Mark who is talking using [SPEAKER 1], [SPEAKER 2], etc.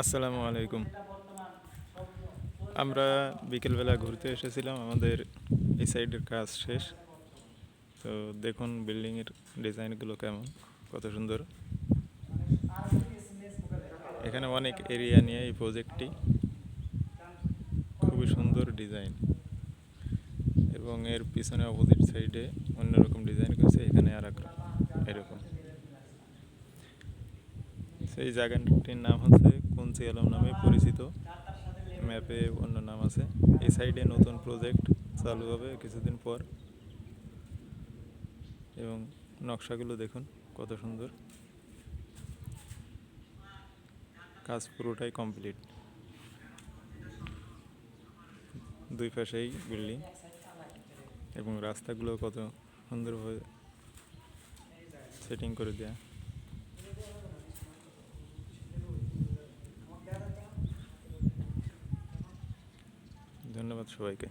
[SPEAKER 1] আসসালামু আলাইকুম। আমরা বিকেলবেলা ঘুরতে এসেছিলাম। আমাদের এই সাইডের কাজ শেষ। তো দেখুন বিল্ডিংয়ের ডিজাইনগুলো কেমন, কত সুন্দর। এখানে অনেক এরিয়া নিয়ে এই প্রজেক্টটি, খুবই সুন্দর ডিজাইন। এবং এর পিছনে অপোজিট সাইডে অন্যরকম ডিজাইন করেছে, এখানে আর এরকম। সেই জায়গাটির নাম হচ্ছে কুঞ্চি আলম নামে পরিচিত, ম্যাপে অন্য নাম আছে। এই সাইডে নতুন প্রজেক্ট চালু হবে কিছুদিন পর। এবং নকশাগুলো দেখুন কত সুন্দর, কাজ পুরোটাই কমপ্লিট। দুই পাশেই বিল্ডিং এবং রাস্তাগুলো কত সুন্দরভাবে সেটিং করে দেয়া। ধন্যবাদ সবাইকে।